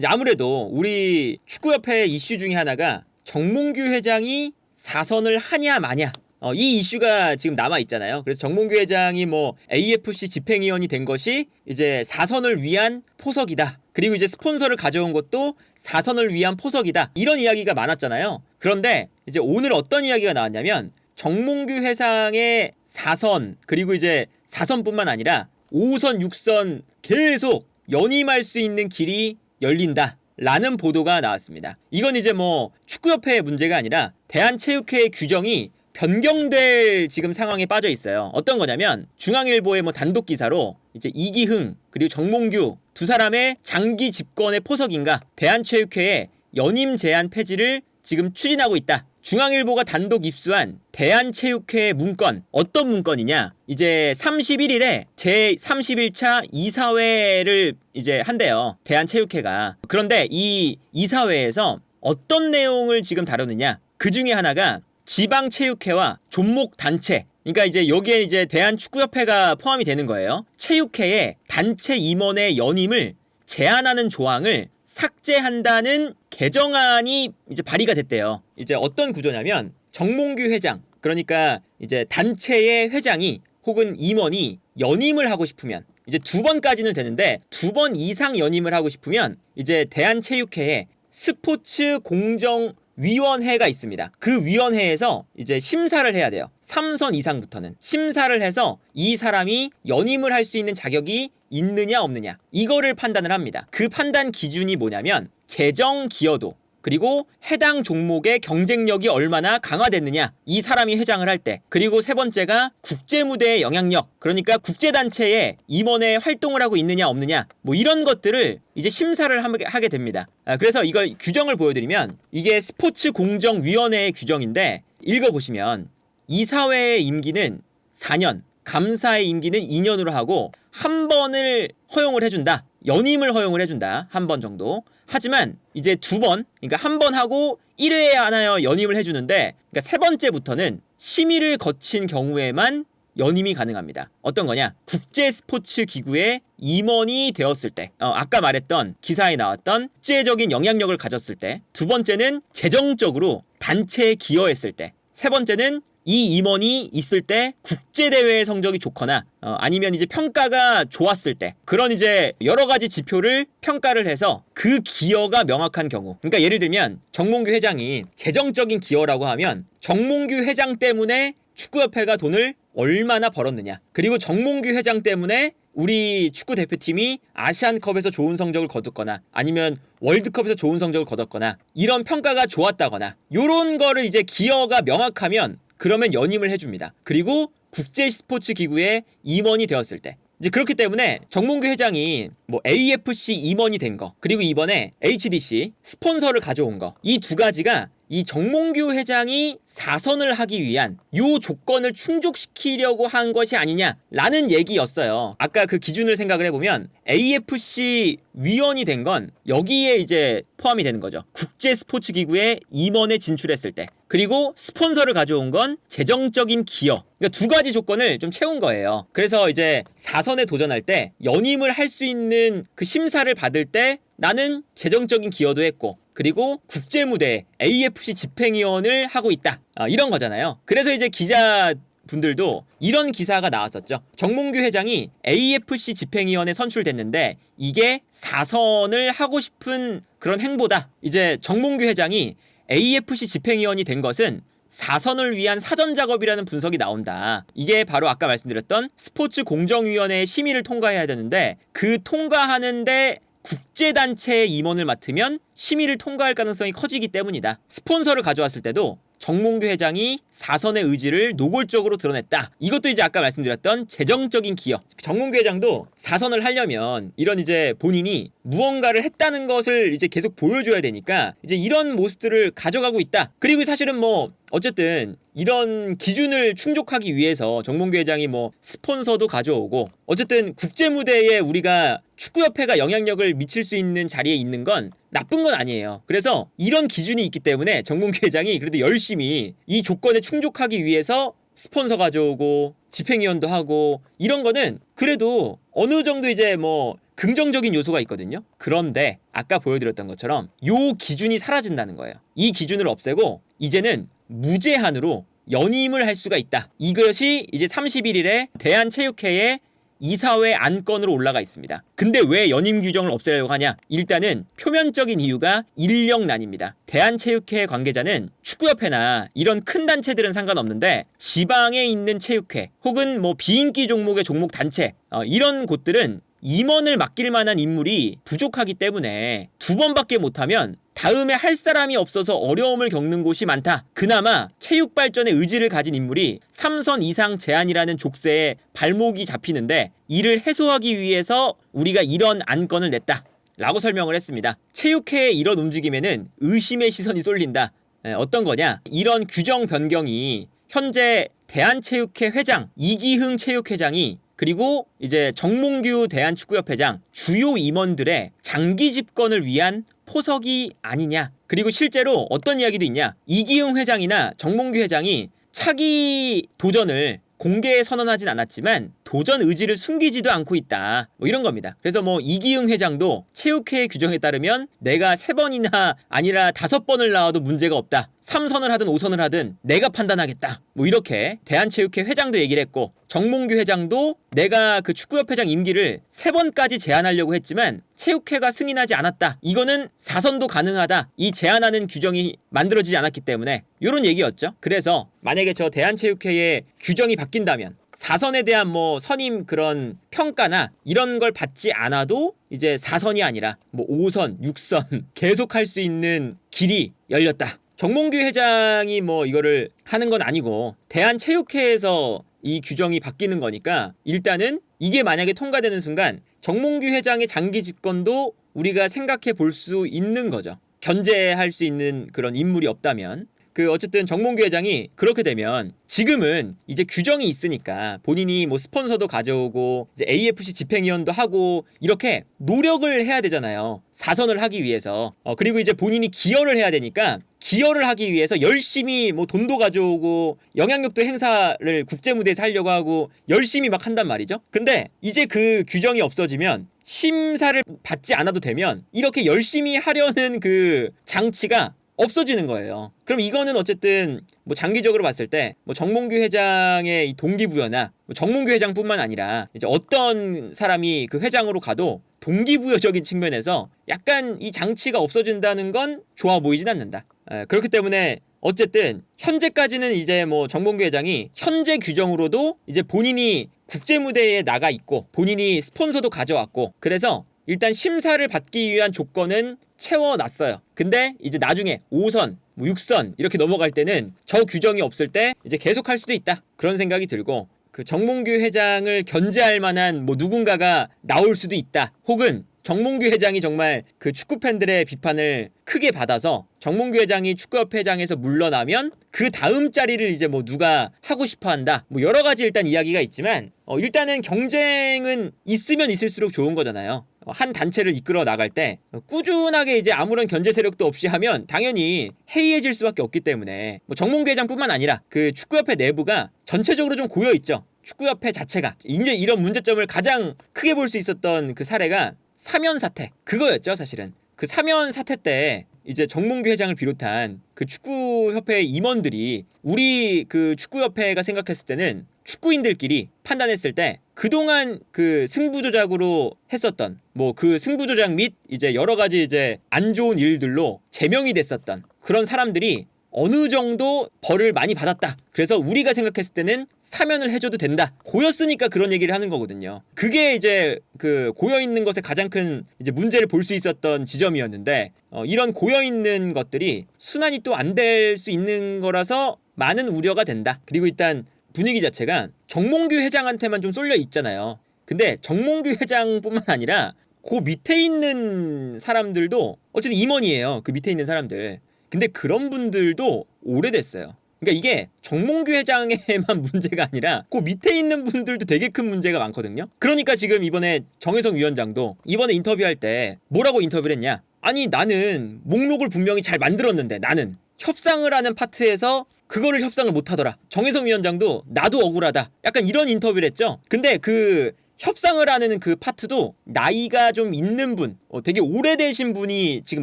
이제 아무래도 우리 축구협회 이슈 중에 하나가 정몽규 회장이 사선을 하냐 마냐, 이 이슈가 지금 남아 있잖아요. 그래서 정몽규 회장이 뭐 AFC 집행위원이 된 것이 이제 사선을 위한 포석이다. 그리고 이제 스폰서를 가져온 것도 사선을 위한 포석이다. 이런 이야기가 많았잖아요. 그런데 이제 오늘 어떤 이야기가 나왔냐면 정몽규 회장의 사선, 그리고 이제 사선뿐만 아니라 5선, 6선 계속 연임할 수 있는 길이 열린다 라는 보도가 나왔습니다. 이건 이제 뭐 축구협회의 문제가 아니라 대한체육회의 규정이 변경될 지금 상황에 빠져 있어요. 어떤 거냐면 중앙일보의 뭐 단독 기사로 이제 이기흥 그리고 정몽규 두 사람의 장기 집권의 포석인가 대한체육회의 연임 제한 폐지를 지금 추진하고 있다. 중앙일보가 단독 입수한 대한체육회 문건, 어떤 문건이냐, 이제 31일에 제31차 이사회를 이제 한대요. 대한체육회가. 그런데 이 이사회에서 어떤 내용을 지금 다루느냐, 그 중에 하나가 지방체육회와 종목 단체, 그러니까 이제 여기에 이제 대한축구협회가 포함이 되는 거예요. 체육회의 단체 임원의 연임을 제한하는 조항을 삭제한다는 개정안이 이제 발의가 됐대요. 이제 어떤 구조냐면 정몽규 회장, 그러니까 이제 단체의 회장이 혹은 임원이 연임을 하고 싶으면 이제 2번까지는 되는데 2번 이상 연임을 하고 싶으면 이제 대한체육회에 스포츠 공정위원회가 있습니다. 그 위원회에서 이제 심사를 해야 돼요. 3선 이상부터는 심사를 해서 이 사람이 연임을 할 수 있는 자격이 있느냐 없느냐, 이거를 판단을 합니다. 그 판단 기준이 뭐냐면 재정 기여도, 그리고 해당 종목의 경쟁력이 얼마나 강화됐느냐, 이 사람이 회장을 할 때. 그리고 세 번째가 국제무대의 영향력, 그러니까 국제단체에 임원의 활동을 하고 있느냐 없느냐, 뭐 이런 것들을 이제 심사를 하게 됩니다. 그래서 이거 규정을 보여드리면 이게 스포츠공정위원회의 규정인데 읽어보시면 이사회의 임기는 4년, 감사의 임기는 2년으로 하고 한 번을 허용을 해준다. 연임을 허용을 해준다. 한 번 정도. 하지만 이제 2번, 그러니까 한 번 하고 1회에 하나여 연임을 해주는데, 그러니까 세 번째부터는 심의를 거친 경우에만 연임이 가능합니다. 어떤 거냐? 국제스포츠기구의 임원이 되었을 때, 아까 말했던 기사에 나왔던 국제적인 영향력을 가졌을 때, 두 번째는 재정적으로 단체에 기여했을 때, 세 번째는 이 임원이 있을 때 국제대회의 성적이 좋거나 아니면 이제 평가가 좋았을 때, 그런 이제 여러 가지 지표를 평가를 해서 그 기여가 명확한 경우. 그러니까 예를 들면 정몽규 회장이 재정적인 기여라고 하면 정몽규 회장 때문에 축구협회가 돈을 얼마나 벌었느냐, 그리고 정몽규 회장 때문에 우리 축구 대표팀이 아시안컵에서 좋은 성적을 거뒀거나 아니면 월드컵에서 좋은 성적을 거뒀거나 이런 평가가 좋았다거나 요런 거를 이제 기여가 명확하면 그러면 연임을 해줍니다. 그리고 국제스포츠기구의 임원이 되었을 때. 이제 그렇기 때문에 정몽규 회장이 뭐 AFC 임원이 된 거, 그리고 이번에 HDC 스폰서를 가져온 거, 이 두 가지가 이 정몽규 회장이 사선을 하기 위한 요 조건을 충족시키려고 한 것이 아니냐라는 얘기였어요. 아까 그 기준을 생각을 해보면 AFC 위원이 된 건 여기에 이제 포함이 되는 거죠. 국제스포츠기구에 임원에 진출했을 때. 그리고 스폰서를 가져온 건 재정적인 기여. 그러니까 두 가지 조건을 좀 채운 거예요. 그래서 이제 사선에 도전할 때 연임을 할 수 있는 그 심사를 받을 때 나는 재정적인 기여도 했고, 그리고 국제무대 AFC 집행위원을 하고 있다. 이런 거잖아요. 그래서 이제 기자분들도 이런 기사가 나왔었죠. 정몽규 회장이 AFC 집행위원에 선출됐는데 이게 사선을 하고 싶은 그런 행보다. 이제 정몽규 회장이 AFC 집행위원이 된 것은 사선을 위한 사전 작업이라는 분석이 나온다. 이게 바로 아까 말씀드렸던 스포츠 공정위원회의 심의를 통과해야 되는데 그 통과하는데 국제단체의 임원을 맡으면 심의를 통과할 가능성이 커지기 때문이다. 스폰서를 가져왔을 때도 정몽규 회장이 사선의 의지를 노골적으로 드러냈다. 이것도 이제 아까 말씀드렸던 재정적인 기여. 정몽규 회장도 사선을 하려면 이런 이제 본인이 무언가를 했다는 것을 이제 계속 보여줘야 되니까 이제 이런 모습들을 가져가고 있다. 그리고 사실은 뭐 어쨌든 이런 기준을 충족하기 위해서 정몽규 회장이 뭐 스폰서도 가져오고, 어쨌든 국제무대에 우리가 축구협회가 영향력을 미칠 수 있는 자리에 있는 건 나쁜 건 아니에요. 그래서 이런 기준이 있기 때문에 정몽규 회장이 그래도 열심히 이 조건에 충족하기 위해서 스폰서 가져오고 집행위원도 하고 이런 거는 그래도 어느 정도 이제 뭐 긍정적인 요소가 있거든요. 그런데 아까 보여드렸던 것처럼 요 기준이 사라진다는 거예요. 이 기준을 없애고 이제는 무제한으로 연임을 할 수가 있다. 이것이 이제 31일에 대한체육회의 이사회 안건으로 올라가 있습니다. 근데 왜 연임 규정을 없애려고 하냐? 일단은 표면적인 이유가 인력난입니다. 대한체육회 관계자는 축구협회나 이런 큰 단체들은 상관없는데 지방에 있는 체육회 혹은 뭐 비인기 종목의 종목 단체 이런 곳들은 임원을 맡길 만한 인물이 부족하기 때문에 2번밖에 못하면 다음에 할 사람이 없어서 어려움을 겪는 곳이 많다. 그나마 체육 발전의 의지를 가진 인물이 3선 이상 제한이라는 족쇄에 발목이 잡히는데 이를 해소하기 위해서 우리가 이런 안건을 냈다. 라고 설명을 했습니다. 체육회의 이런 움직임에는 의심의 시선이 쏠린다. 어떤 거냐? 이런 규정 변경이 현재 대한체육회 회장 이기흥 체육회장이 그리고 이제 정몽규 대한축구협회장 주요 임원들의 장기 집권을 위한 포석이 아니냐. 그리고 실제로 어떤 이야기도 있냐. 이기흥 회장이나 정몽규 회장이 차기 도전을 공개에 선언하진 않았지만 도전 의지를 숨기지도 않고 있다. 뭐 이런 겁니다. 그래서 뭐 이기흥 회장도 체육회 규정에 따르면 내가 3번이나 아니라 5번을 나와도 문제가 없다. 3선을 하든 5선을 하든 내가 판단하겠다. 뭐 이렇게 대한체육회 회장도 얘기를 했고 정몽규 회장도 내가 그 축구협회장 임기를 3번까지 제한하려고 했지만 체육회가 승인하지 않았다. 이거는 4선도 가능하다. 이 제한하는 규정이 만들어지지 않았기 때문에 이런 얘기였죠. 그래서 만약에 저 대한체육회의 규정이 바뀐다면 4선에 대한 뭐 선임 그런 평가나 이런 걸 받지 않아도 이제 4선이 아니라 뭐 5선, 6선 계속 할 수 있는 길이 열렸다. 정몽규 회장이 뭐 이거를 하는 건 아니고 대한체육회에서 이 규정이 바뀌는 거니까 일단은 이게 만약에 통과되는 순간 정몽규 회장의 장기 집권도 우리가 생각해 볼 수 있는 거죠. 견제할 수 있는 그런 인물이 없다면. 어쨌든 정몽규 회장이 그렇게 되면 지금은 이제 규정이 있으니까 본인이 뭐 스폰서도 가져오고 이제 AFC 집행위원도 하고 이렇게 노력을 해야 되잖아요. 4선을 하기 위해서. 그리고 이제 본인이 기여를 해야 되니까 기여를 하기 위해서 열심히 뭐 돈도 가져오고 영향력도 행사를 국제무대에서 하려고 하고 열심히 막 한단 말이죠. 근데 이제 그 규정이 없어지면 심사를 받지 않아도 되면 이렇게 열심히 하려는 그 장치가 없어지는 거예요. 그럼 이거는 어쨌든 뭐 장기적으로 봤을 때 뭐 정몽규 회장의 이 동기부여나 뭐 정몽규 회장뿐만 아니라 이제 어떤 사람이 그 회장으로 가도 동기부여적인 측면에서 약간 이 장치가 없어진다는 건 좋아 보이진 않는다. 그렇기 때문에 어쨌든 현재까지는 이제 뭐 정몽규 회장이 현재 규정으로도 이제 본인이 국제무대에 나가 있고 본인이 스폰서도 가져왔고 그래서 일단 심사를 받기 위한 조건은 채워놨어요. 근데 이제 나중에 5선, 6선 이렇게 넘어갈 때는 저 규정이 없을 때 이제 계속 할 수도 있다. 그런 생각이 들고 그 정몽규 회장을 견제할 만한 뭐 누군가가 나올 수도 있다. 혹은 정몽규 회장이 정말 그 축구 팬들의 비판을 크게 받아서 정몽규 회장이 축구협회장에서 물러나면 그 다음 자리를 이제 뭐 누가 하고 싶어 한다. 뭐 여러 가지 일단 이야기가 있지만 일단은 경쟁은 있으면 있을수록 좋은 거잖아요. 한 단체를 이끌어 나갈 때 꾸준하게 이제 아무런 견제 세력도 없이 하면 당연히 해이해질 수밖에 없기 때문에 뭐 정몽규 회장뿐만 아니라 그 축구협회 내부가 전체적으로 좀 고여 있죠. 축구협회 자체가 이제 이런 문제점을 가장 크게 볼 수 있었던 그 사례가 사면 사태 그거였죠. 사실은 그 사면 사태 때 이제 정몽규 회장을 비롯한 그 축구협회 임원들이 우리 그 축구협회가 생각했을 때는 축구인들끼리 판단했을 때 그동안 그 승부조작으로 했었던 뭐 그 승부조작 및 이제 여러 가지 이제 안 좋은 일들로 제명이 됐었던 그런 사람들이 어느 정도 벌을 많이 받았다. 그래서 우리가 생각했을 때는 사면을 해줘도 된다. 고였으니까 그런 얘기를 하는 거거든요. 그게 이제 그 고여 있는 것에 가장 큰 이제 문제를 볼 수 있었던 지점이었는데 이런 고여 있는 것들이 순환이 또 안 될 수 있는 거라서 많은 우려가 된다. 그리고 일단 분위기 자체가 정몽규 회장한테만 좀 쏠려 있잖아요. 근데 정몽규 회장뿐만 아니라 그 밑에 있는 사람들도 어쨌든 임원이에요. 그 밑에 있는 사람들. 근데 그런 분들도 오래됐어요. 그러니까 이게 정몽규 회장에만 문제가 아니라 그 밑에 있는 분들도 되게 큰 문제가 많거든요. 그러니까 지금 이번에 정혜성 위원장도 이번에 인터뷰할 때 뭐라고 인터뷰를 했냐. 아니 나는 목록을 분명히 잘 만들었는데 나는 협상을 하는 파트에서 그거를 협상을 못하더라. 정혜성 위원장도 나도 억울하다. 약간 이런 인터뷰를 했죠. 근데 그 협상을 하는 그 파트도 나이가 좀 있는 분, 되게 오래되신 분이 지금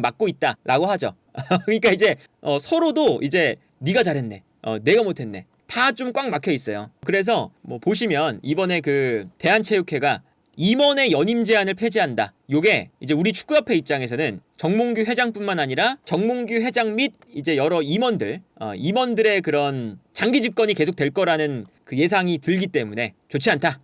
맡고 있다라고 하죠. 그러니까 이제 서로도 이제 네가 잘했네, 내가 못했네, 다 좀 꽉 막혀 있어요. 그래서 뭐 보시면 이번에 그 대한체육회가 임원의 연임 제한을 폐지한다. 요게 이제 우리 축구협회 입장에서는 정몽규 회장뿐만 아니라 정몽규 회장 및 이제 여러 임원들의 그런 장기 집권이 계속 될 거라는 그 예상이 들기 때문에 좋지 않다.